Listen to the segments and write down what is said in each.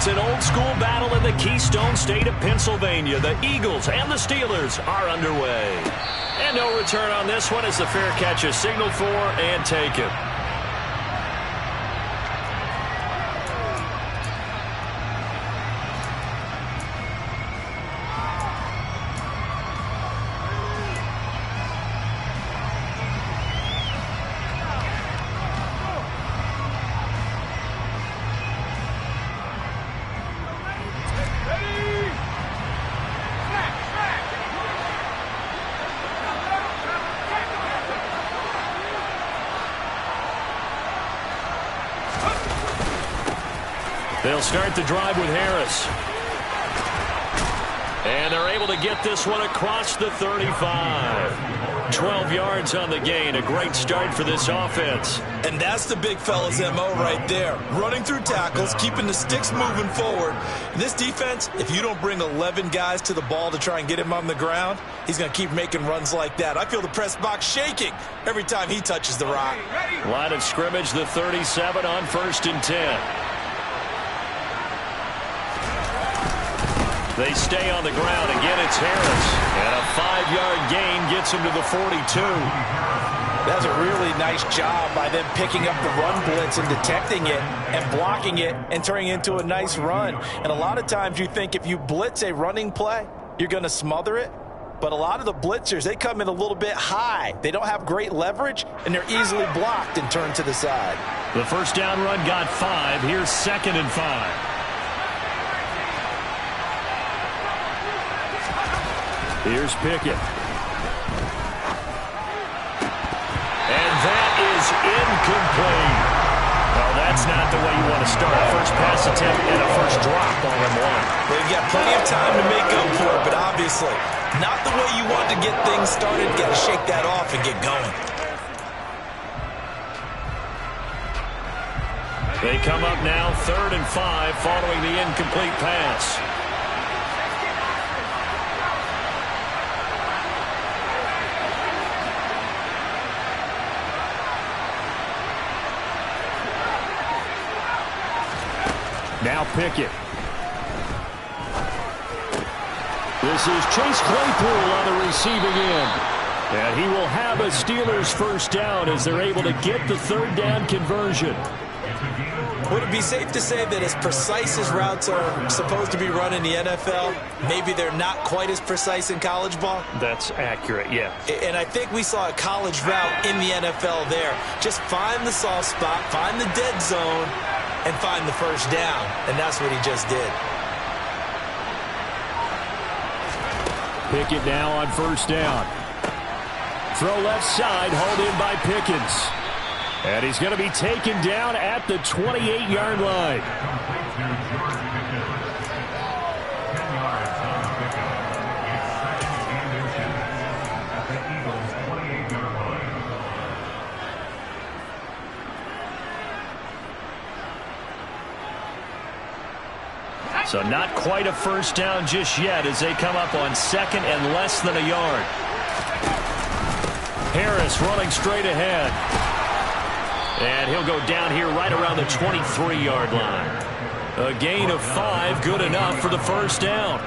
It's an old-school battle in the Keystone State of Pennsylvania. The Eagles and the Steelers are underway. And no return on this one as the fair catch is signaled for and taken. They'll start the drive with Harris. And they're able to get this one across the 35. 12 yards on the gain. A great start for this offense. And that's the big fella's MO right there. Running through tackles, keeping the sticks moving forward. This defense, if you don't bring 11 guys to the ball to try and get him on the ground, he's going to keep making runs like that. I feel the press box shaking every time he touches the rock. Line of scrimmage, the 37 on 1st and 10. They stay on the ground. Again, it's Harris. And a 5-yard gain gets him to the 42. That's a really nice job by them picking up the run blitz and detecting it and blocking it and turning it into a nice run. And a lot of times you think if you blitz a running play, you're going to smother it. But a lot of the blitzers, they come in a little bit high. They don't have great leverage, and they're easily blocked and turned to the side. The first down run got 5. Here's 2nd and 5. Here's Pickett. And that is incomplete. Well, that's not the way you want to start. First pass attempt and a first drop on them one. They've got plenty of time to make up for it, but obviously not the way you want to get things started. Got to shake that off and get going. They come up now 3rd and 5 following the incomplete pass. Now Pickett. This is Chase Claypool on the receiving end. And he will have a Steelers first down as they're able to get the 3rd down conversion. Would it be safe to say that as precise as routes are supposed to be run in the NFL, maybe they're not quite as precise in college ball? That's accurate, yeah. And I think we saw a college route in the NFL there. Just find the soft spot, find the dead zone, and find the first down. And that's what he just did. Pickett now on 1st down. Throw left side, hauled in by Pickens. And he's going to be taken down at the 28-yard line. So not quite a first down just yet as they come up on 2nd and less than a yard. Harris running straight ahead. And he'll go down here right around the 23-yard line. A gain of 5, good enough for the first down.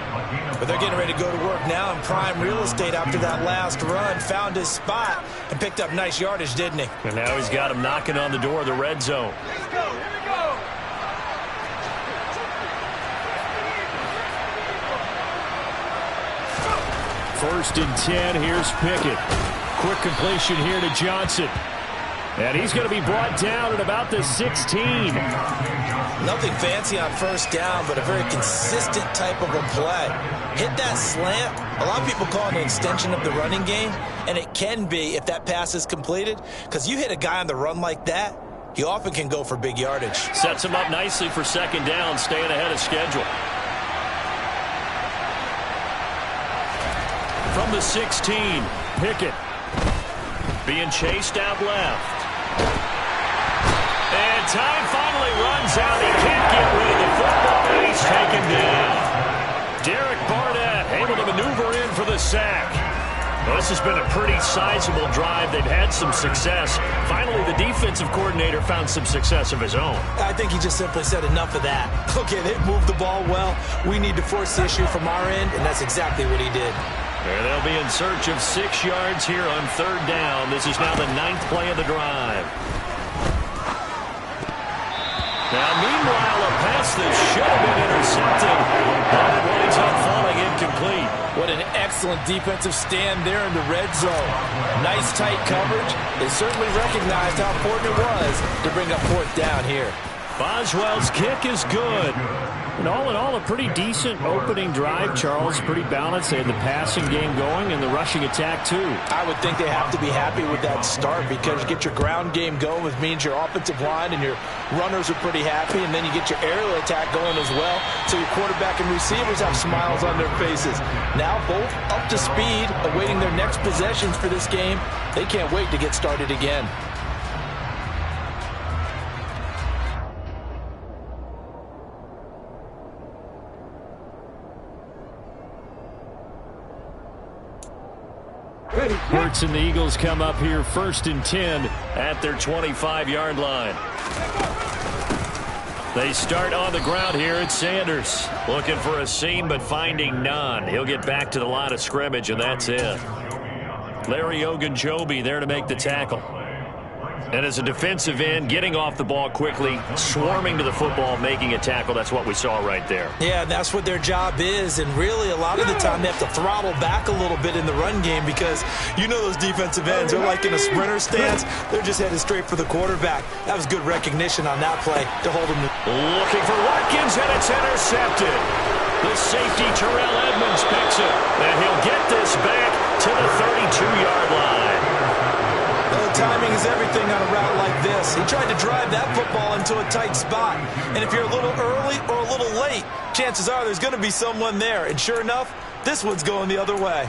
But they're getting ready to go to work now in prime real estate after that last run. Found his spot and picked up nice yardage, didn't he? And now he's got him knocking on the door of the red zone. Let's go, here we go. First and 10, here's Pickett. Quick completion here to Johnson. And he's going to be brought down at about the 16. Nothing fancy on first down, but a very consistent type of a play. Hit that slant. A lot of people call it an extension of the running game, and it can be if that pass is completed, because you hit a guy on the run like that, he often can go for big yardage. Sets him up nicely for 2nd down, staying ahead of schedule. From the 16, Pickett being chased out left. And time finally runs out. He can't get rid of the football, and he's taken down. Derek Barnett able to maneuver in for the sack. Well, this has been a pretty sizable drive. They've had some success. Finally, the defensive coordinator found some success of his own. I think he just simply said enough of that. Okay, they've moved the ball well. We need to force the issue from our end, and that's exactly what he did. And they'll be in search of 6 yards here on 3rd down. This is now the 9th play of the drive. Now, meanwhile, a pass that should have been intercepted, but it winds up falling incomplete. What an excellent defensive stand there in the red zone. Nice tight coverage. They certainly recognized how important it was to bring up 4th down here. Boswell's kick is good. And all in all, a pretty decent opening drive, Charles. Pretty balanced. They had the passing game going and the rushing attack, too. I would think they have to be happy with that start because you get your ground game going, which means your offensive line and your runners are pretty happy, and then you get your aerial attack going as well, so your quarterback and receivers have smiles on their faces. Now both up to speed, awaiting their next possessions for this game. They can't wait to get started again. Hurts and the Eagles come up here 1st and 10 at their 25-yard line. They start on the ground here at Sanders. Looking for a seam, but finding none. He'll get back to the line of scrimmage, and that's it. Larry Ogunjobi there to make the tackle. And as a defensive end, getting off the ball quickly, swarming to the football, making a tackle. That's what we saw right there. Yeah, that's what their job is. And really, a lot of the time, they have to throttle back a little bit in the run game because you know those defensive ends are like in a sprinter stance. They're just headed straight for the quarterback. That was good recognition on that play to hold him. Looking for Watkins, and it's intercepted. The safety, Terrell Edmonds, picks it. And he'll get this back to the 32-yard line. Timing is everything on a route like this. He tried to drive that football into a tight spot. And if you're a little early or a little late, chances are there's going to be someone there. And sure enough, this one's going the other way.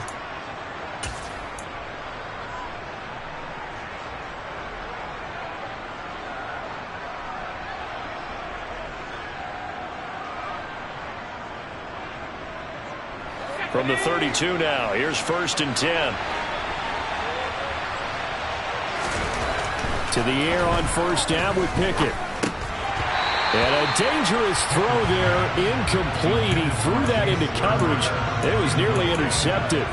From the 32 now, here's 1st and 10. To the air on 1st down with Pickett. And a dangerous throw there, incomplete. He threw that into coverage. It was nearly intercepted.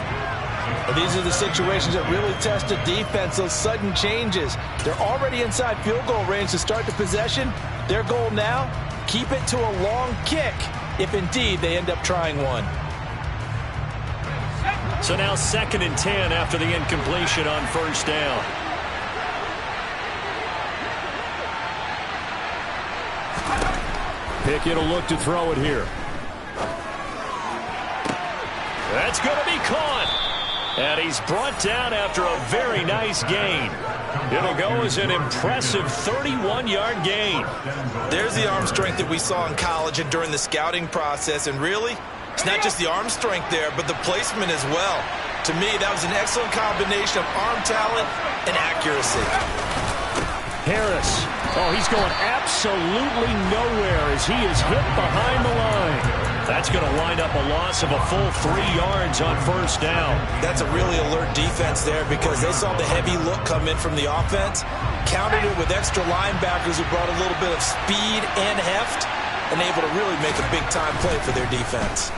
These are the situations that really test a defense, those sudden changes. They're already inside field goal range to start the possession. Their goal now, keep it to a long kick, if indeed they end up trying one. So now 2nd and 10 after the incompletion on 1st down. Pickett will look to throw it here. That's going to be caught. And he's brought down after a very nice gain. It'll go as an impressive 31-yard gain. There's the arm strength that we saw in college and during the scouting process. And really, it's not just the arm strength there, but the placement as well. To me, that was an excellent combination of arm talent and accuracy. Harris. Oh, he's going absolutely nowhere as he is hit behind the line. That's going to wind up a loss of a full 3 yards on 1st down. That's a really alert defense there because they saw the heavy look come in from the offense, countered it with extra linebackers who brought a little bit of speed and heft, and able to really make a big-time play for their defense.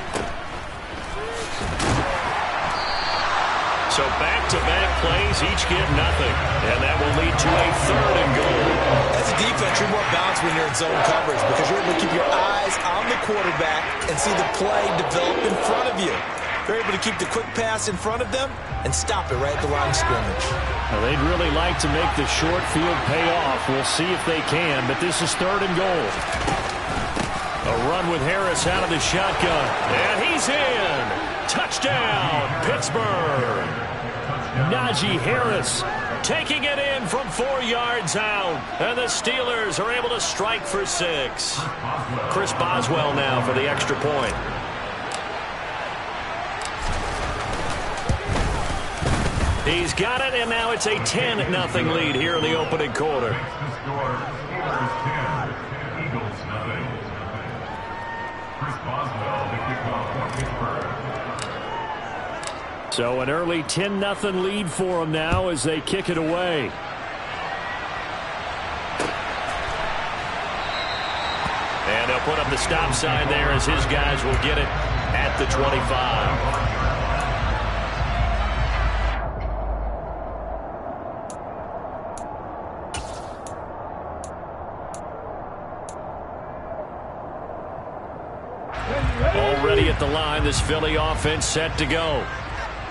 So back-to-back plays, each get nothing. And that will lead to a 3rd and goal. As a defense, you're more balanced when you're in zone coverage because you're able to keep your eyes on the quarterback and see the play develop in front of you. They're able to keep the quick pass in front of them and stop it right at the line of scrimmage. Well, they'd really like to make the short field pay off. We'll see if they can, but this is 3rd and goal. A run with Harris out of the shotgun. And he's in. Touchdown, Pittsburgh. Najee Harris taking it in from 4 yards out. And the Steelers are able to strike for 6. Chris Boswell now for the extra point. He's got it, and now it's a 10-0 lead here in the opening quarter. So an early 10-0 lead for them now as they kick it away. And they'll put up the stop sign there as his guys will get it at the 25. Already at the line, this Philly offense set to go.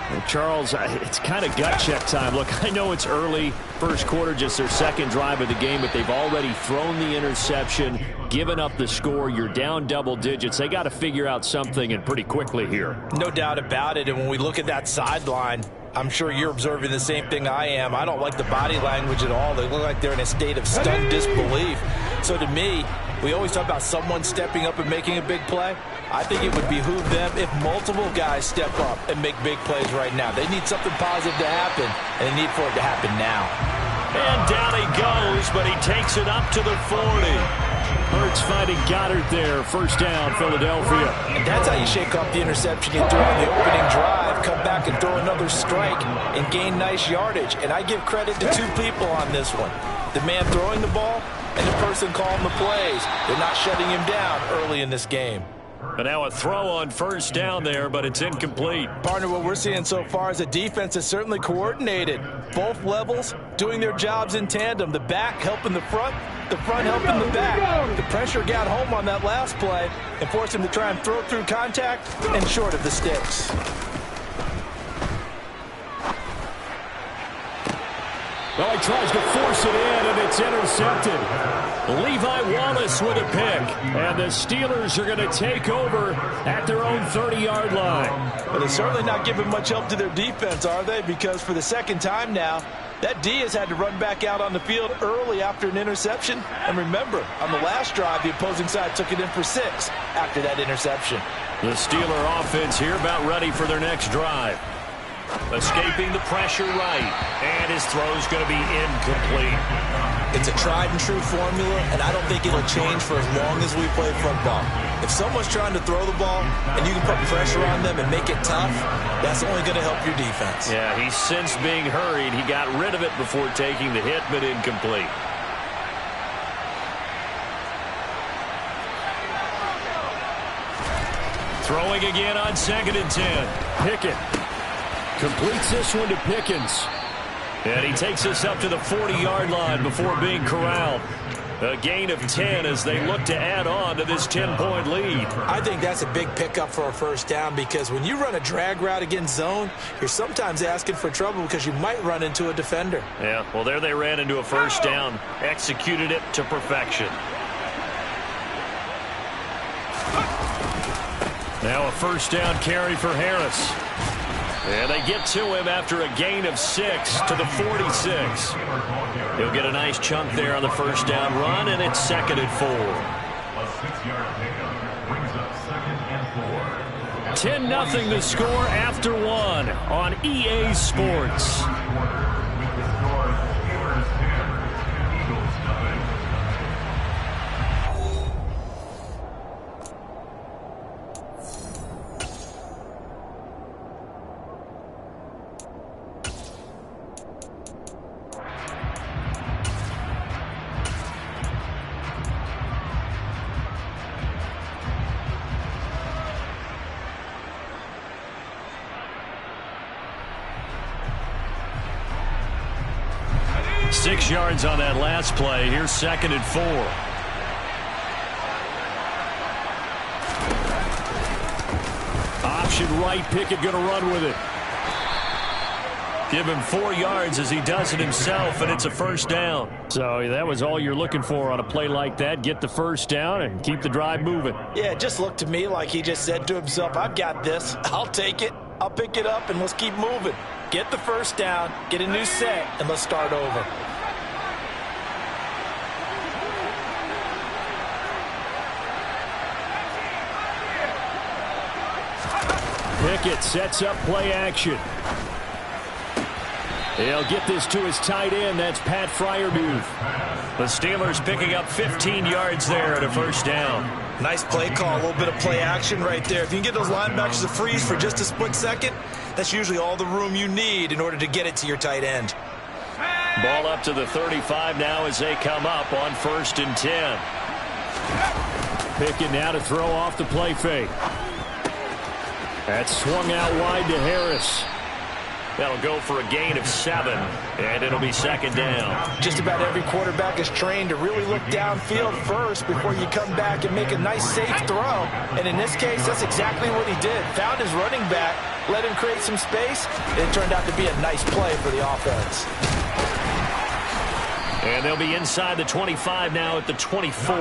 Well, Charles, it's kind of gut check time. Look, I know it's early, first quarter, just their second drive of the game, but they've already thrown the interception, given up the score. You're down double digits. They got to figure out something, and pretty quickly here. No doubt about it, and when we look at that sideline, I'm sure you're observing the same thing I am. I don't like the body language at all. They look like they're in a state of stunned disbelief. So to me, we always talk about someone stepping up and making a big play. I think it would behoove them if multiple guys step up and make big plays right now. They need something positive to happen, and they need for it to happen now. And down he goes, but he takes it up to the 40. Hurts finding Goddard there. First down, Philadelphia. And that's how you shake off the interception you threw on the opening drive, come back and throw another strike and gain nice yardage. And I give credit to two people on this one. The man throwing the ball and the person calling the plays. They're not shutting him down early in this game. And now a throw on first down there, but it's incomplete. Partner, what we're seeing so far is the defense is certainly coordinated. Both levels doing their jobs in tandem. The back helping the front helping the back. The pressure got home on that last play and forced him to try and throw through contact and short of the sticks. Well, he tries to force it in, and it's intercepted. Levi Wallace with a pick. And the Steelers are going to take over at their own 30-yard line. But they're certainly not giving much help to their defense, are they? Because for the second time now, that D has had to run back out on the field early after an interception. And remember, on the last drive, the opposing side took it in for 6 after that interception. The Steeler offense here about ready for their next drive. Escaping the pressure right, and his throw's going to be incomplete. It's a tried-and-true formula, and I don't think it'll change for as long as we play football. If someone's trying to throw the ball and you can put pressure on them and make it tough, that's only going to help your defense. Yeah, he's since being hurried. He got rid of it before taking the hit, but incomplete. Throwing again on 2nd and 10. Pickett completes this one to Pickens. And he takes us up to the 40-yard line before being corralled. A gain of 10 as they look to add on to this 10-point lead. I think that's a big pickup for a first down because when you run a drag route against zone, you're sometimes asking for trouble because you might run into a defender. Yeah, well, there they ran into a first down, executed it to perfection. Now a first down carry for Harris. And they get to him after a gain of 6 to the 46. He'll get a nice chunk there on the first down run, and it's 2nd and 4. A 6-yard pickup brings up 2nd and 4. 10-0 the score after 1 on EA Sports. Six yards on that last play. Here's 2nd and 4. Option right, Pickett going to run with it. Give him 4 yards as he does it himself, and it's a first down. So that was all you're looking for on a play like that. Get the first down and keep the drive moving. Yeah, it just looked to me like he just said to himself, I've got this. I'll take it. I'll pick it up, and let's keep moving. Get the first down, get a new set, and let's start over. Pickett sets up play action. He'll get this to his tight end. That's Pat Freiermuth. The Steelers picking up 15 yards there at a first down. Nice play call, a little bit of play action right there. If you can get those linebackers to freeze for just a split second, that's usually all the room you need in order to get it to your tight end. Ball up to the 35 now as they come up on 1st and 10. Pickett now to throw off the play fake. That's swung out wide to Harris. That'll go for a gain of 7, and it'll be 2nd down. Just about every quarterback is trained to really look downfield first before you come back and make a nice, safe throw. And in this case, that's exactly what he did. Found his running back, let him create some space, and it turned out to be a nice play for the offense. And they'll be inside the 25 now at the 24.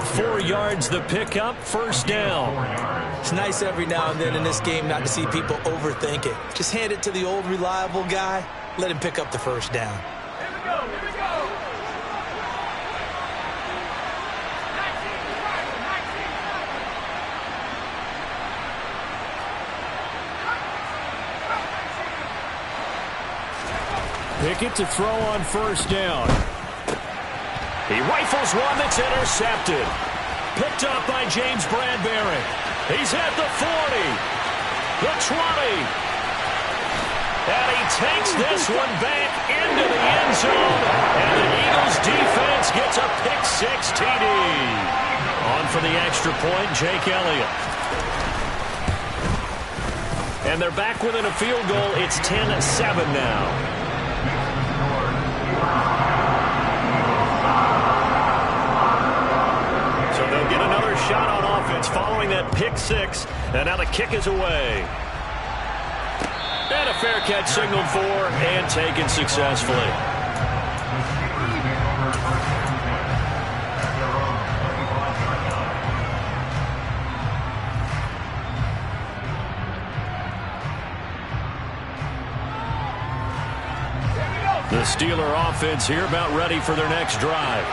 4 yards the pickup, 1st down. It's nice every now and then in this game not to see people overthink it. Just hand it to the old reliable guy. Let him pick up the 1st down. Pickett to throw on 1st down. He rifles one that's intercepted. Picked up by James Bradbury. He's at the 40, the 20. And he takes this one back into the end zone. And the Eagles defense gets a pick-6 TD. On for the extra point, Jake Elliott. And they're back within a field goal. It's 10-7 now. They'll get another shot on offense following that pick-6, and now the kick is away. And a fair catch signaled for and taken successfully. The Steeler offense here about ready for their next drive.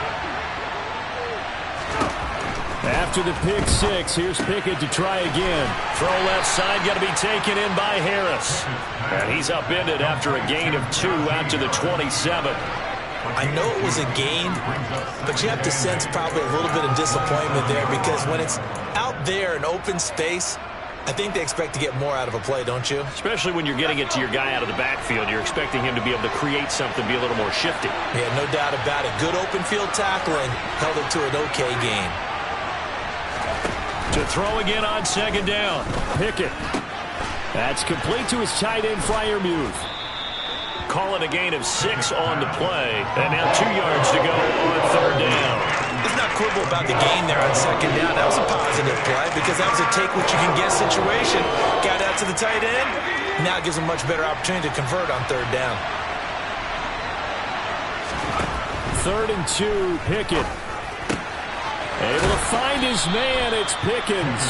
After the pick-6, here's Pickett to try again. Throw left side, got to be taken in by Harris. And he's upended after a gain of 2 out to the 27. I know it was a gain, but you have to sense probably a little bit of disappointment there because when it's out there in open space, I think they expect to get more out of a play, don't you? Especially when you're getting it to your guy out of the backfield. You're expecting him to be able to create something, be a little more shifty. Yeah, no doubt about it. Good open field tackling held it to an okay gain. To throw again on 2nd down. Pickett. That's complete to his tight end, Freiermuth. Call it a gain of 6 on the play. And now 2 yards to go on 3rd down. Let's not quibble about the gain there on 2nd down. That was a positive play because that was a take-what-you-can-get situation. Got out to the tight end. Now it gives him much better opportunity to convert on 3rd down. 3rd and 2, Pickett. Able to find his man, it's Pickens.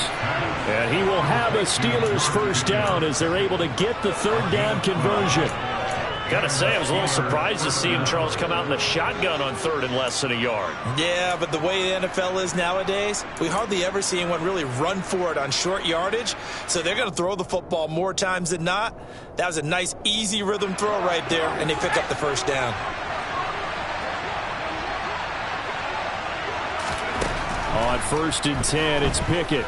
And he will have a Steelers 1st down as they're able to get the 3rd down conversion. Got to say, I was a little surprised to see him, Charles, come out in the shotgun on 3rd and less than a yard. Yeah, but the way the NFL is nowadays, we hardly ever see anyone really run for it on short yardage. So they're going to throw the football more times than not. That was a nice, easy rhythm throw right there, and they pick up the 1st down. On 1st and 10, it's Pickett.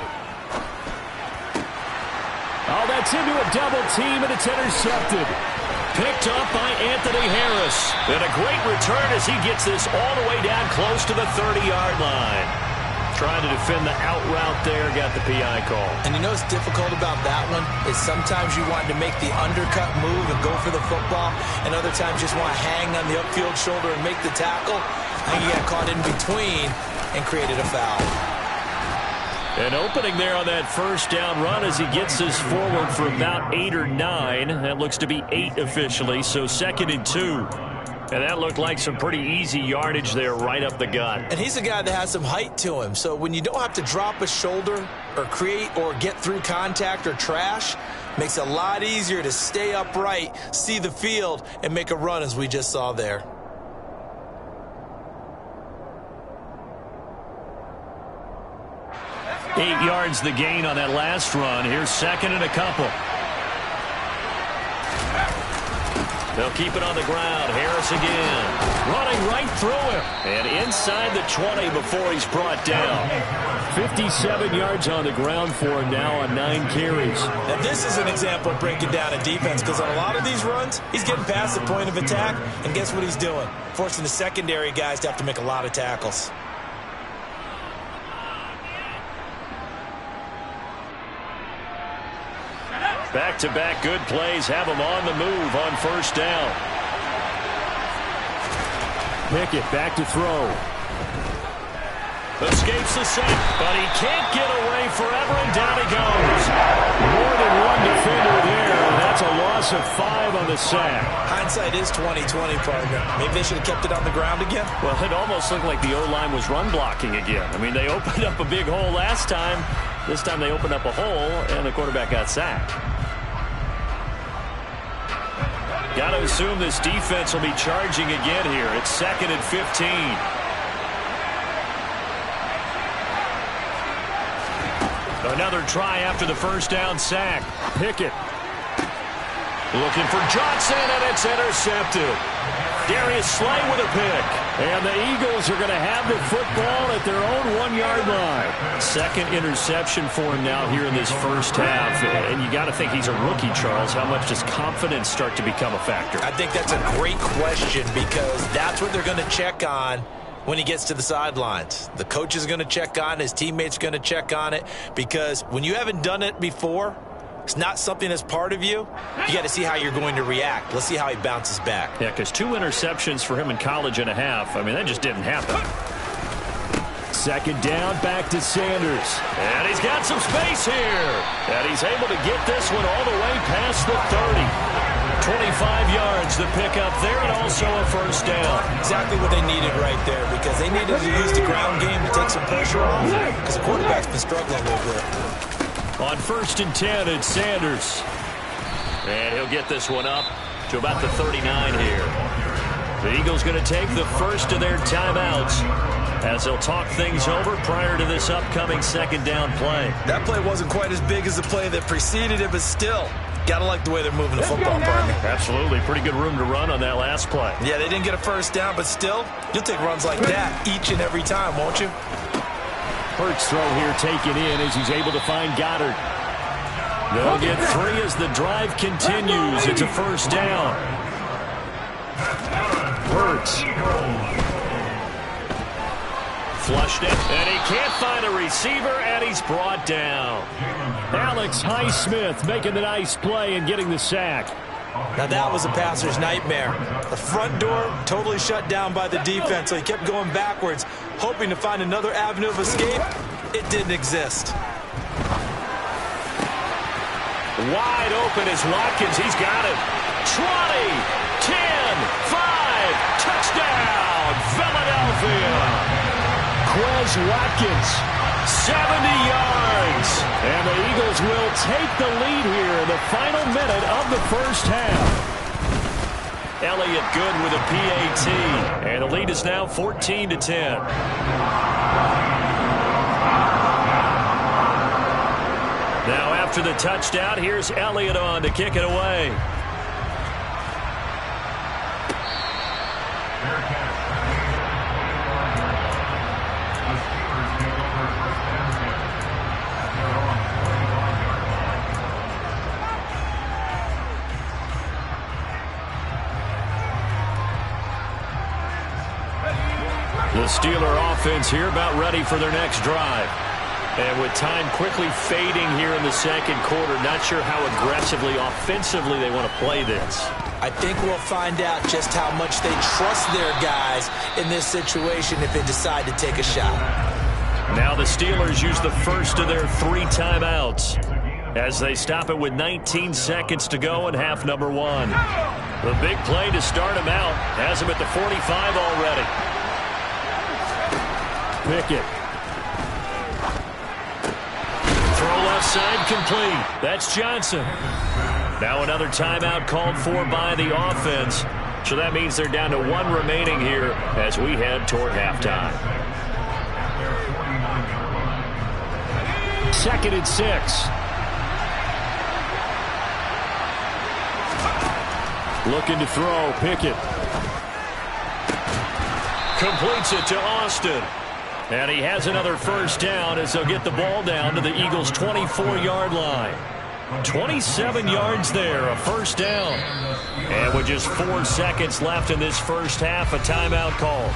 Oh, that's into a double team, and it's intercepted. Picked up by Anthony Harris. And a great return as he gets this all the way down close to the 30-yard line. Trying to defend the out route there, got the PI call. And you know what's difficult about that one is sometimes you want to make the undercut move and go for the football, and other times you just want to hang on the upfield shoulder and make the tackle. I think he got caught in between and created a foul. An opening there on that 1st down run as he gets this forward for about 8 or 9. That looks to be 8 officially, so 2nd and 2. And that looked like some pretty easy yardage there right up the gut. And he's a guy that has some height to him, so when you don't have to drop a shoulder or create or get through contact or trash, makes it a lot easier to stay upright, see the field, and make a run as we just saw there. Eight yards the gain on that last run. Here's 2nd and a couple. They'll keep it on the ground. Harris again. Running right through him. And inside the 20 before he's brought down. 57 yards on the ground for him now on 9 carries. And this is an example of breaking down a defense, because on a lot of these runs, he's getting past the point of attack, and guess what he's doing? Forcing the secondary guys to have to make a lot of tackles. Back-to-back good plays have him on the move on first down. Pickett back to throw. Escapes the sack, but he can't get away forever, and down he goes. More than one defender there, and that's a loss of 5 on the sack. Hindsight is 20/20, partner. Maybe they should have kept it on the ground again. Well, it almost looked like the O-line was run blocking again. I mean, they opened up a big hole last time. This time they opened up a hole, and the quarterback got sacked. Got to assume this defense will be charging again here. It's 2nd and 15. Another try after the first down sack. Pickett looking for Johnson, and it's intercepted. Darius Slay with a pick. And the Eagles are going to have the football at their own 1-yard line. 2nd interception for him now here in this first half. And you got to think he's a rookie, Charles. How much does confidence start to become a factor? I think that's a great question, because that's what they're going to check on when he gets to the sidelines. The coach is going to check on it. His teammates are going to check on it, because when you haven't done it before, it's not something that's part of you. You got to see how you're going to react. Let's see how he bounces back. Yeah, because 2 interceptions for him in college and a half. I mean, that just didn't happen. 2nd down, back to Sanders. And he's got some space here. And he's able to get this one all the way past the 30. 25 yards to pick up there, and also a first down. Exactly what they needed right there, because they needed to use the ground game to take some pressure off, because the quarterback's been struggling a little bit. On 1st and 10, it's Sanders. And he'll get this one up to about the 39 here. The Eagles going to take the first of their timeouts as they'll talk things over prior to this upcoming 2nd down play. That play wasn't quite as big as the play that preceded it, but still, gotta like the way they're moving the football, partner. Absolutely. Pretty good room to run on that last play. Yeah, they didn't get a first down, but still, you'll take runs like that each and every time, won't you? Hurts throw here taken in as he's able to find Goddard. They'll get 3 as the drive continues. It's a first down. Hurts. Flushed it, and he can't find a receiver, and he's brought down. Alex Highsmith making the nice play and getting the sack. Now that was a passer's nightmare. The front door totally shut down by the defense, so he kept going backwards, hoping to find another avenue of escape. It didn't exist. Wide open is Watkins. He's got it. 20, 10, 5, touchdown, Philadelphia. Quez Watkins, 70 yards. And the Eagles will take the lead here in the final minute of the first half. Elliott good with a PAT. And the lead is now 14-10. Now after the touchdown, here's Elliott on to kick it away. The Steeler offense here about ready for their next drive. And with time quickly fading here in the 2nd quarter, not sure how aggressively, offensively they want to play this. I think we'll find out just how much they trust their guys in this situation if they decide to take a shot. Now the Steelers use the first of their 3 timeouts as they stop it with 19 seconds to go in half number 1. The big play to start him out has him at the 45 already. Pickett. Throw left side complete. That's Johnson. Now another timeout called for by the offense. So that means they're down to 1 remaining here as we head toward halftime. 2nd and 6. Looking to throw. Pickett. Completes it to Austin. And he has another first down as they'll get the ball down to the Eagles' 24-yard line. 27 yards there, a first down. And with just 4 seconds left in this first half, a timeout call.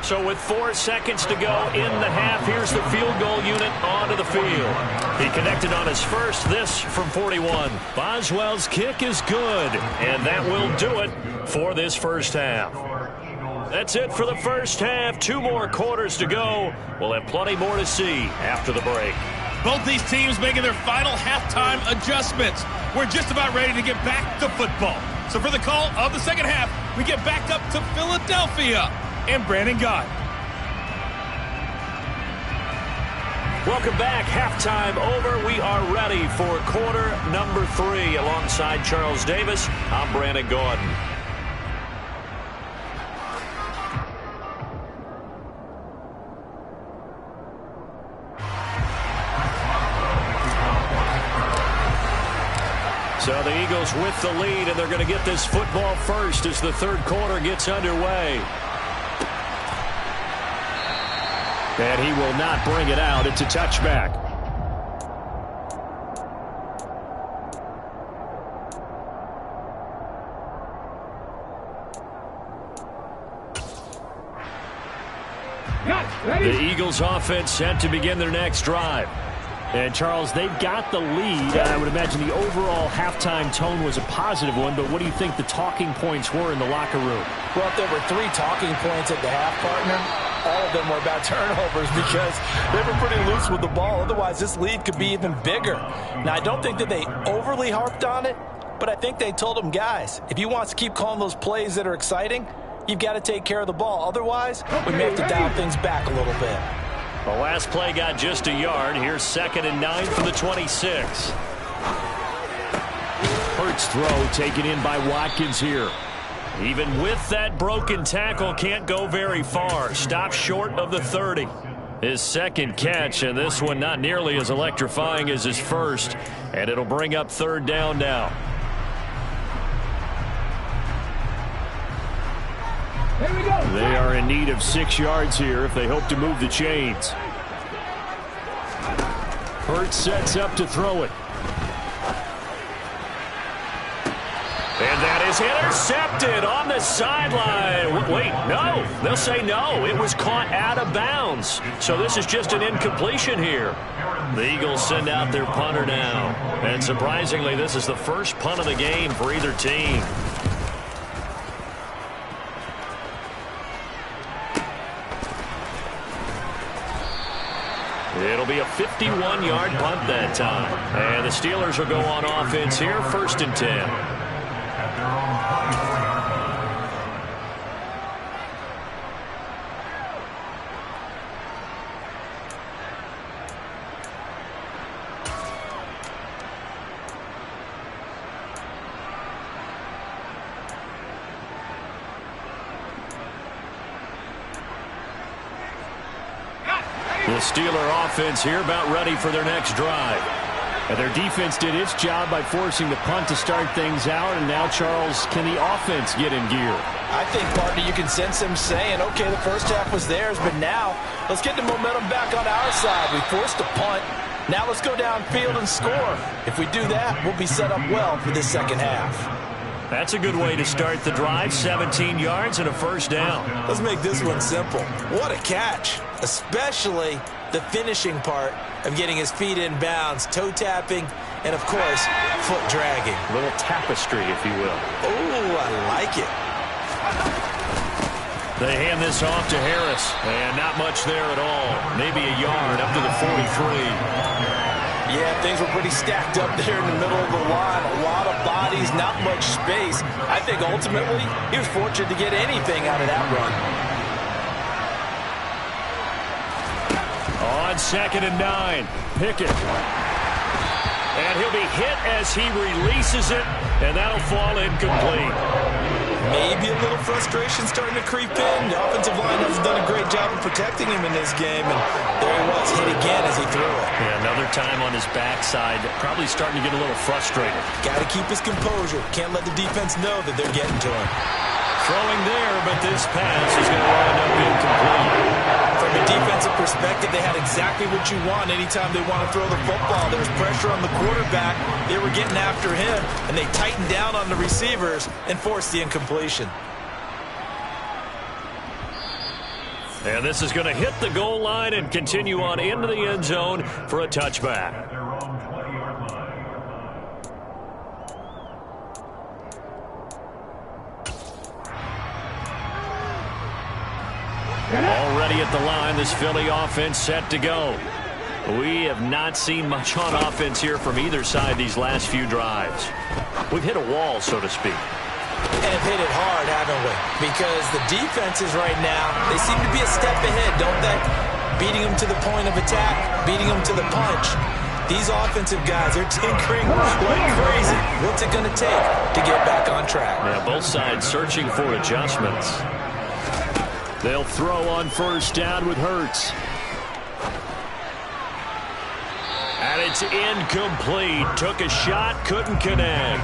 So with 4 seconds to go in the half, here's the field goal unit onto the field. He connected on his first, this from 41. Boswell's kick is good, and that will do it for this first half. That's it for the first half. 2 more quarters to go. We'll have plenty more to see after the break. Both these teams making their final halftime adjustments. We're just about ready to get back to football. So for the call of the second half, we get back up to Philadelphia and Brandon Gaudin. Welcome back. Halftime over. We are ready for quarter number 3. Alongside Charles Davis, I'm Brandon Gaudin. So the Eagles with the lead, and they're going to get this football first as the third quarter gets underway. And he will not bring it out. It's a touchback. The Eagles offense set to begin their next drive. And, Charles, they've got the lead. I would imagine the overall halftime tone was a positive one, but what do you think the talking points were in the locker room? Well, if there were 3 talking points at the half, partner, all of them were about turnovers because they were pretty loose with the ball. Otherwise, this lead could be even bigger. Now, I don't think that they overly harped on it, but I think they told them, guys, if you want to keep calling those plays that are exciting, you've got to take care of the ball. Otherwise, we may have to dial things back a little bit. The last play got just a yard. Here's 2nd and 9 from the 26. Hurts throw taken in by Watkins here. Even with that broken tackle, can't go very far. Stops short of the 30. His second catch, and this one not nearly as electrifying as his first. And it'll bring up 3rd down now. They are in need of 6 yards here if they hope to move the chains. Hurts sets up to throw it. And that is intercepted on the sideline. Wait, no. They'll say no. It was caught out of bounds. So this is just an incompletion here. The Eagles send out their punter now. And surprisingly, this is the first punt of the game for either team. It'll be a 51-yard punt that time. And the Steelers will go on offense here, 1st and 10. The Steeler offense here about ready for their next drive. And their defense did its job by forcing the punt to start things out. And now, Charles, can the offense get in gear? I think, partner, you can sense them saying, okay, the first half was theirs, but now let's get the momentum back on our side. We forced a punt. Now let's go downfield and score. If we do that, we'll be set up well for this second half. That's a good way to start the drive. 17 yards and a first down. Let's make this one simple. What a catch, especially the finishing part of getting his feet in bounds, toe tapping, and, of course, foot dragging. A little tapestry, if you will. Oh, I like it. They hand this off to Harris, and not much there at all. Maybe a yard up to the 43. Yeah, things were pretty stacked up there in the middle of the line. A lot of bodies, not much space. I think ultimately he was fortunate to get anything out of that run. On 2nd and 9, Pickett. And he'll be hit as he releases it, and that'll fall incomplete. Maybe a little frustration starting to creep in. The offensive line hasn't done a great job of protecting him in this game, and there he was, hit again as he threw it. Yeah, another time on his backside, probably starting to get a little frustrated. Got to keep his composure. Can't let the defense know that they're getting to him. Throwing there, but this pass is going to wind up incomplete. From a defensive perspective, they had exactly what you want anytime they want to throw the football. There was pressure on the quarterback. They were getting after him, and they tightened down on the receivers and forced the incompletion. And this is going to hit the goal line and continue on into the end zone for a touchback. Already at the line, this Philly offense set to go. We have not seen much on offense here from either side these last few drives. We've hit a wall, so to speak. And have hit it hard, haven't we? Because the defenses right now, they seem to be a step ahead, don't they? Beating them to the point of attack, beating them to the punch. These offensive guys, they're tinkering like crazy. What's it going to take to get back on track? Yeah, both sides searching for adjustments. They'll throw on first down with Hurts. And it's incomplete. Took a shot, couldn't connect.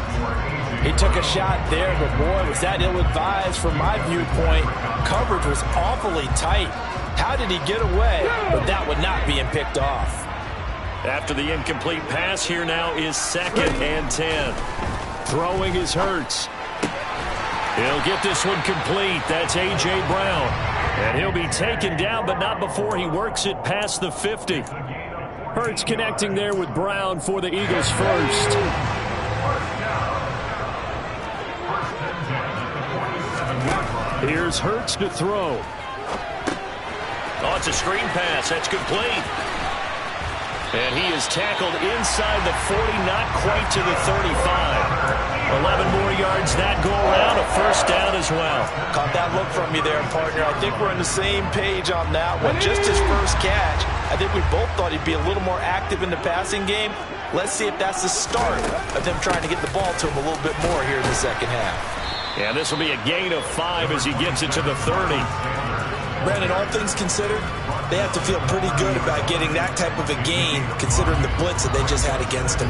He took a shot there, but boy, was that ill-advised from my viewpoint. Coverage was awfully tight. How did he get away? But that would not being picked off. After the incomplete pass, here now is 2nd and 10. Throwing is Hurts. He'll get this one complete. That's A.J. Brown. And he'll be taken down, but not before he works it past the 50. Hurts connecting there with Brown for the Eagles first. Here's Hurts to throw. Oh, it's a screen pass. That's complete. And he is tackled inside the 40, not quite to the 35. 11 more yards that go around, a first down as well. Caught that look from you there, partner. I think we're on the same page on that one. Just his first catch. I think we both thought he'd be a little more active in the passing game. Let's see if that's the start of them trying to get the ball to him a little bit more here in the second half. Yeah, this will be a gain of 5 as he gets it to the 30. Brandon, all things considered, they have to feel pretty good about getting that type of a gain considering the blitz that they just had against him.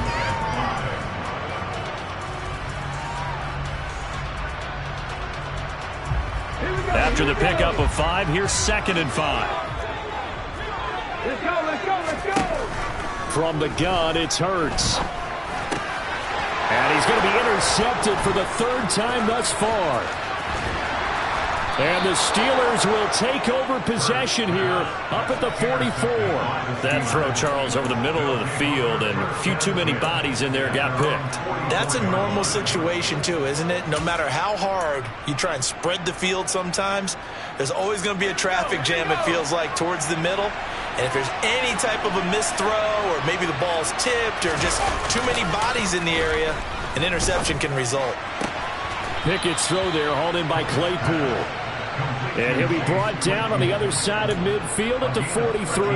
After the pickup of 5, here's 2nd and 5. Let's go, let's go, let's go! From the gun, it's Hurts. And he's going to be intercepted for the 3rd time thus far. And the Steelers will take over possession here up at the 44. That throw, Charles, over the middle of the field, and a few too many bodies in there got picked. That's a normal situation, too, isn't it? No matter how hard you try and spread the field sometimes, there's always going to be a traffic jam, it feels like, towards the middle. And if there's any type of a missed throw or maybe the ball's tipped or just too many bodies in the area, an interception can result. Pickett's throw there hauled in by Claypool. And he'll be brought down on the other side of midfield at the 43.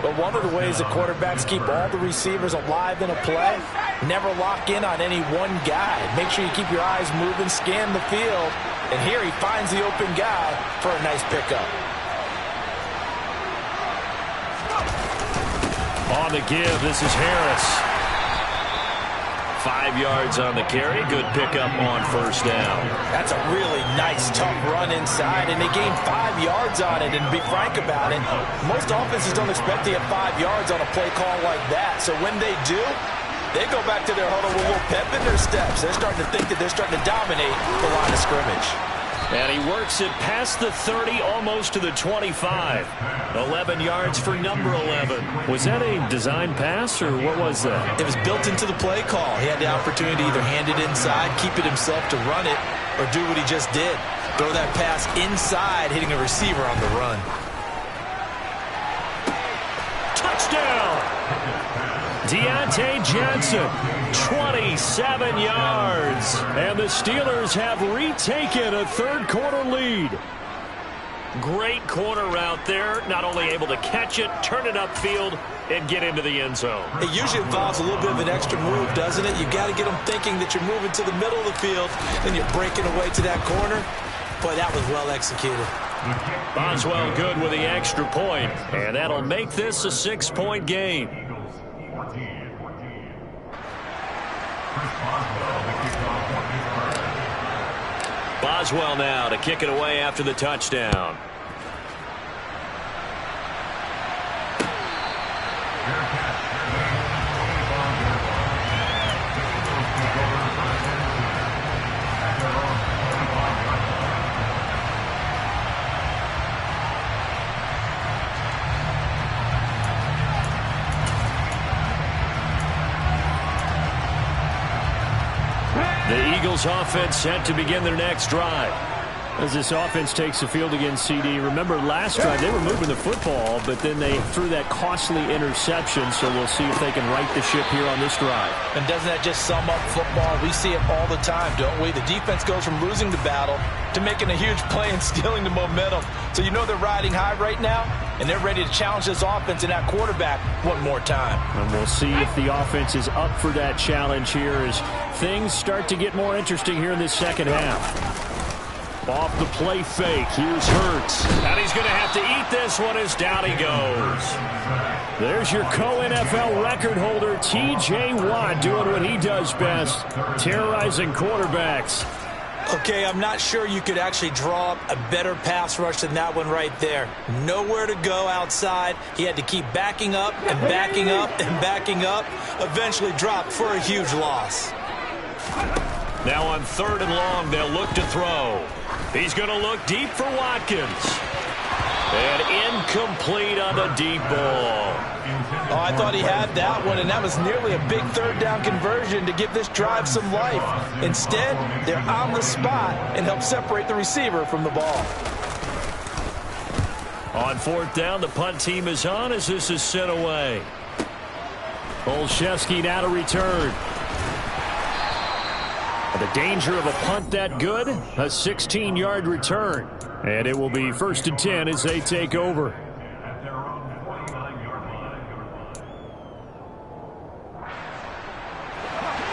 But one of the ways the quarterbacks keep all the receivers alive in a play, never lock in on any one guy. Make sure you keep your eyes moving, scan the field. And here he finds the open guy for a nice pickup. On the give, this is Harris. 5 yards on the carry. Good pickup on first down. That's a really nice, tough run inside, and they gained 5 yards on it. And to be frank about it, most offenses don't expect to get 5 yards on a play call like that. So when they do, they go back to their huddle with a little pep in their steps. They're starting to think that they're starting to dominate the line of scrimmage. And he works it past the 30, almost to the 25. 11 yards for number 11. Was that a design pass, or what was that? It was built into the play call. He had the opportunity to either hand it inside, keep it himself to run it, or do what he just did. Throw that pass inside, hitting a receiver on the run. Touchdown! Deontay Johnson, 27 yards. And the Steelers have retaken a third-quarter lead. Great corner route there. Not only able to catch it, turn it upfield, and get into the end zone. It usually involves a little bit of an extra move, doesn't it? You got to get them thinking that you're moving to the middle of the field and you're breaking away to that corner. Boy, that was well executed. Boswell good with the extra point, and that'll make this a 6-point game. Boswell now to kick it away after the touchdown. The Eagles offense set to begin their next drive. As this offense takes the field against CD, remember last drive they were moving the football, but then they threw that costly interception, so we'll see if they can right the ship here on this drive. And doesn't that just sum up football? We see it all the time, don't we? The defense goes from losing the battle to making a huge play and stealing the momentum. So you know they're riding high right now, and they're ready to challenge this offense and that quarterback one more time. And we'll see if the offense is up for that challenge here as things start to get more interesting here in this second half. Off the play fake, here's Hurts. And he's going to have to eat this one as down he goes. There's your co-NFL record holder, T.J. Watt, doing what he does best, terrorizing quarterbacks. Okay, I'm not sure you could actually draw up a better pass rush than that one right there. Nowhere to go outside. He had to keep backing up and backing up and backing up. Eventually dropped for a huge loss. Now on 3rd and long, they'll look to throw. He's going to look deep for Watkins. And incomplete on the deep ball. Oh, I thought he had that one, and that was nearly a big 3rd down conversion to give this drive some life. Instead, they're on the spot and help separate the receiver from the ball. On 4th down, the punt team is on as this is sent away. Olszewski now to return. The danger of a punt that good, a 16-yard return. And it will be 1st and 10 as they take over.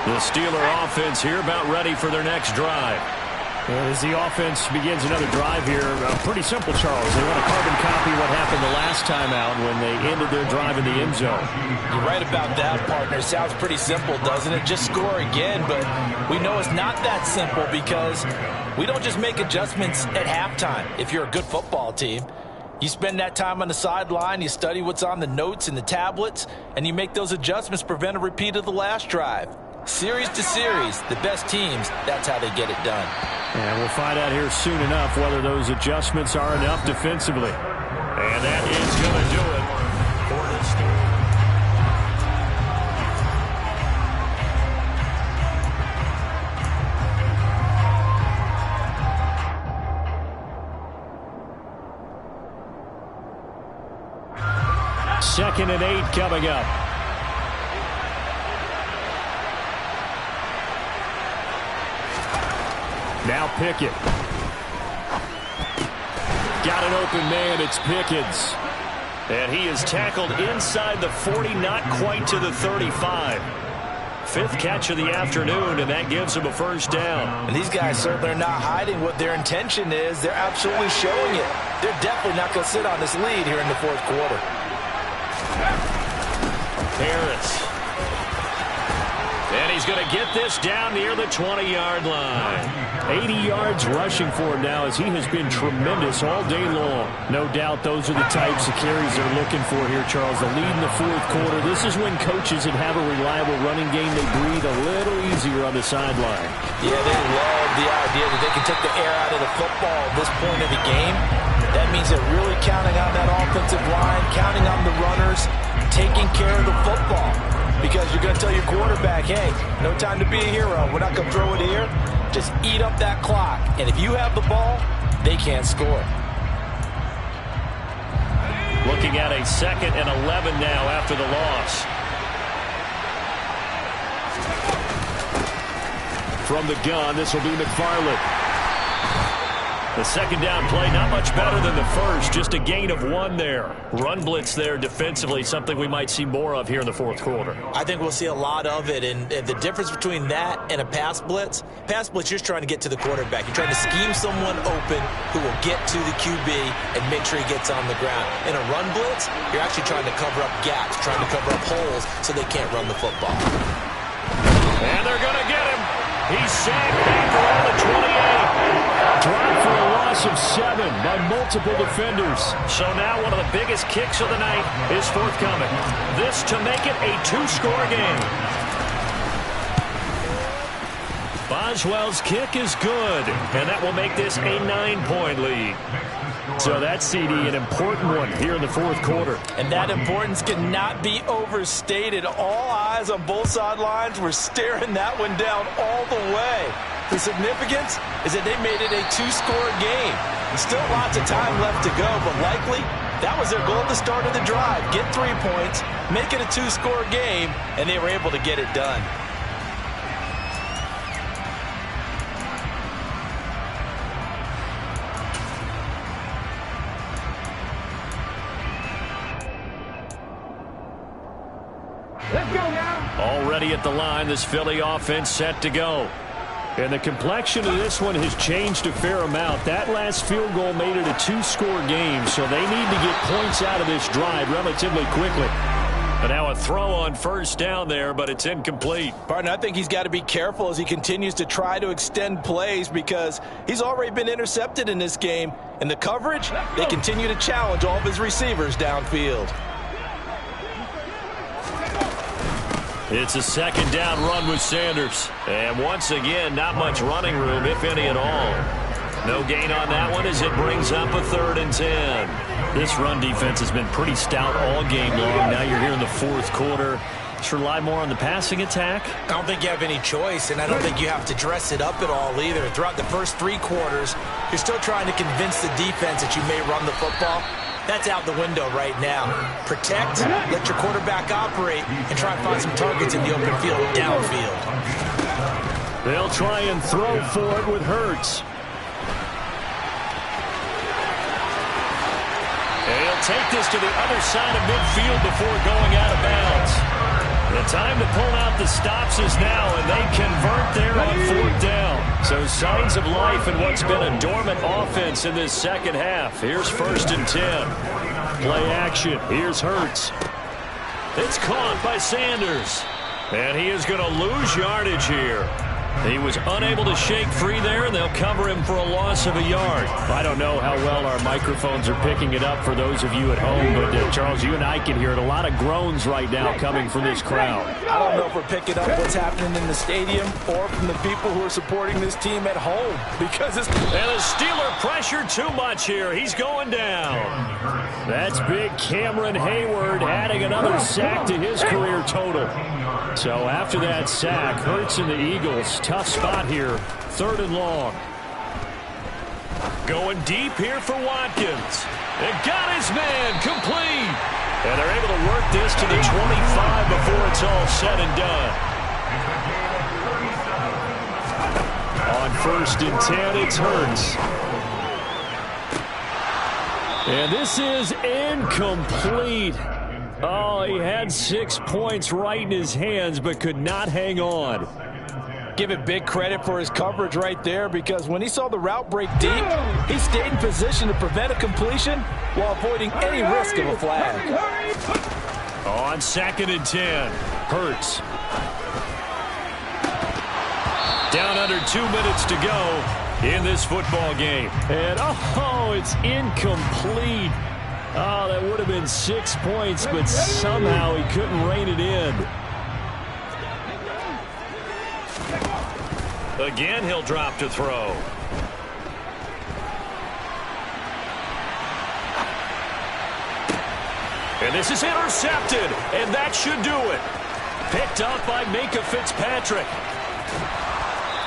The Steeler offense here about ready for their next drive. As the offense begins another drive here, pretty simple, Charles. They want to carbon copy what happened the last time out when they ended their drive in the end zone. You're right about that, partner. Sounds pretty simple, doesn't it? Just score again, but we know it's not that simple because we don't just make adjustments at halftime. If you're a good football team, you spend that time on the sideline, you study what's on the notes and the tablets, and you make those adjustments to prevent a repeat of the last drive. Series to series, the best teams, that's how they get it done. And we'll find out here soon enough whether those adjustments are enough defensively. And that is going to do it for the Steelers. Second and 8 coming up. Now Pickett. Got an open man. It's Pickens. And he is tackled inside the 40, not quite to the 35. 5th catch of the afternoon, and that gives him a 1st down. And these guys certainly are not hiding what their intention is. They're absolutely showing it. They're definitely not going to sit on this lead here in the 4th quarter. Harris. And he's going to get this down near the 20-yard line. 80 yards rushing for him now as he has been tremendous all day long. No doubt those are the types of carries they're looking for here, Charles. The lead in the 4th quarter. This is when coaches that have a reliable running game, they breathe a little easier on the sideline. Yeah, they love the idea that they can take the air out of the football at this point of the game. That means they're really counting on that offensive line, counting on the runners, taking care of the football. Because you're going to tell your quarterback, hey, no time to be a hero. We're not going to throw it here. Just eat up that clock. And if you have the ball, they can't score. Looking at a 2nd and 11 now after the loss. From the gun, this will be McFarland. The second down play, not much better than the first. Just a gain of 1 there. Run blitz there defensively, something we might see more of here in the fourth quarter. I think we'll see a lot of it. And the difference between that and a pass blitz, you're just trying to get to the quarterback. You're trying to scheme someone open who will get to the QB and make sure he gets on the ground. In a run blitz, you're actually trying to cover up gaps, trying to cover up holes so they can't run the football. And they're going to get him. He's sacked back around the 28. Dropped for a loss of 7 by multiple defenders. So now one of the biggest kicks of the night is forthcoming. This to make it a 2-score game. Boswell's kick is good, and that will make this a 9-point lead. So that's, CD, an important one here in the fourth quarter. And that importance cannot be overstated. All eyes on both sidelines were staring that one down all the way. The significance is that they made it a 2-score game. Still lots of time left to go, but likely that was their goal at the start of the drive. Get 3 points, make it a 2-score game, and they were able to get it done. Let's go now. Already at the line, this Philly offense set to go. And the complexion of this one has changed a fair amount. That last field goal made it a 2-score game, so they need to get points out of this drive relatively quickly. And now a throw on first down there, but it's incomplete. Partner, I think he's got to be careful as he continues to try to extend plays because he's already been intercepted in this game. And the coverage, they continue to challenge all of his receivers downfield. It's a second down run with Sanders. And once again, not much running room, if any at all. No gain on that one as it brings up a 3rd and 10. This run defense has been pretty stout all game long. Now you're here in the fourth quarter. Just rely more on the passing attack. I don't think you have any choice, and I don't think you have to dress it up at all either. Throughout the first 3 quarters, you're still trying to convince the defense that you may run the football. That's out the window right now. Protect, let your quarterback operate, and try and find some targets in the open field downfield. They'll try and throw for it with Hurts. And he'll take this to the other side of midfield before going out of bounds. The time to pull out the stops is now, and they convert there on 4th down. So signs of life in what's been a dormant offense in this second half. Here's 1st and 10. Play action. Here's Hurts. It's caught by Sanders. And he is going to lose yardage here. He was unable to shake free there, and they'll cover him for a loss of a yard. I don't know how well our microphones are picking it up for those of you at home, but Charles, you and I can hear it. A lot of groans right now coming from this crowd. I don't know if we're picking up what's happening in the stadium or from the people who are supporting this team at home. Because it's... And the Steeler pressure too much here. He's going down. That's big Cameron Hayward adding another sack to his career total. So after that sack, Hurts and the Eagles, tough spot here, 3rd and long. Going deep here for Watkins. And got his man complete. And they're able to work this to the 25 before it's all said and done. On 1st and 10, it's Hurts. And this is incomplete. Oh, he had 6 points right in his hands, but could not hang on. Give it big credit for his coverage right there, because when he saw the route break deep, he stayed in position to prevent a completion while avoiding any risk of a flag. On 2nd and 10, Hurts. Down under 2 minutes to go in this football game. And, oh, it's incomplete. Oh, that would have been 6 points, but somehow he couldn't rein it in. Again, he'll drop to throw. And this is intercepted, and that should do it. Picked up by Minkah Fitzpatrick.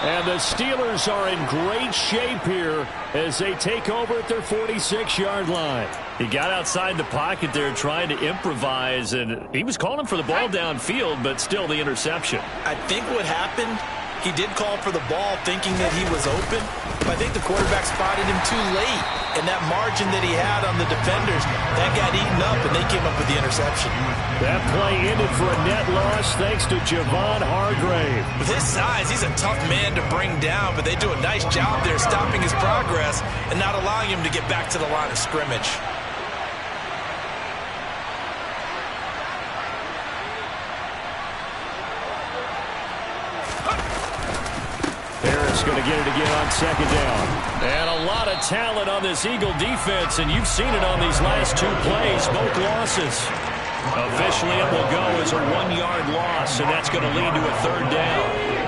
And the Steelers are in great shape here as they take over at their 46-yard line. He got outside the pocket there trying to improvise, and he was calling for the ball downfield, but still the interception. I think what happened, He did call for the ball thinking that he was open, but I think the quarterback spotted him too late. And that margin that he had on the defenders, that got eaten up, and they came up with the interception. That play ended for a net loss thanks to Javon Hargrave. With his size, he's a tough man to bring down, but they do a nice job there stopping his progress and not allowing him to get back to the line of scrimmage. Harris going to get it again on second down. And a lot of talent on this Eagle defense, and you've seen it on these last two plays, both losses. Officially, it will go as a 1-yard loss, and that's going to lead to a third down.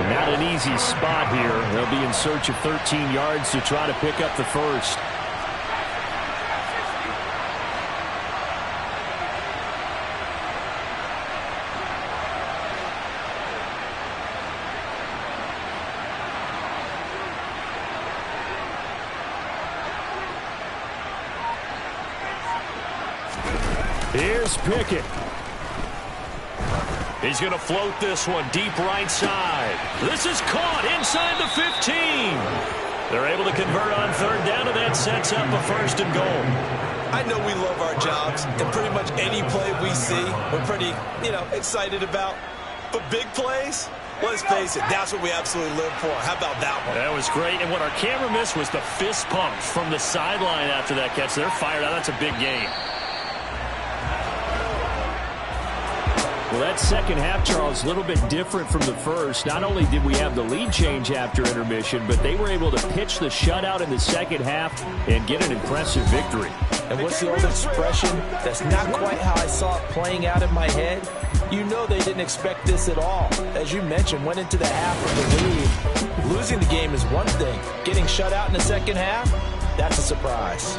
Not an easy spot here. They'll be in search of 13 yards to try to pick up the first. Here's Pickett. He's going to float this one deep right side. This is caught inside the 15. They're able to convert on third down, and that sets up a first and goal. I know we love our jobs, and pretty much any play we see, we're pretty, excited about. But big plays, let's face it, that's what we absolutely live for. How about that one? That was great, and what our camera missed was the fist pump from the sideline after that catch. They're fired out. That's a big game. Well, that second half, Charles, a little bit different from the first. Not only did we have the lead change after intermission, but they were able to pitch the shutout in the second half and get an impressive victory. And what's the old expression? That's not quite how I saw it playing out in my head. You know they didn't expect this at all. As you mentioned, went into the half of the lead. Losing the game is one thing. Getting shut out in the second half, that's a surprise.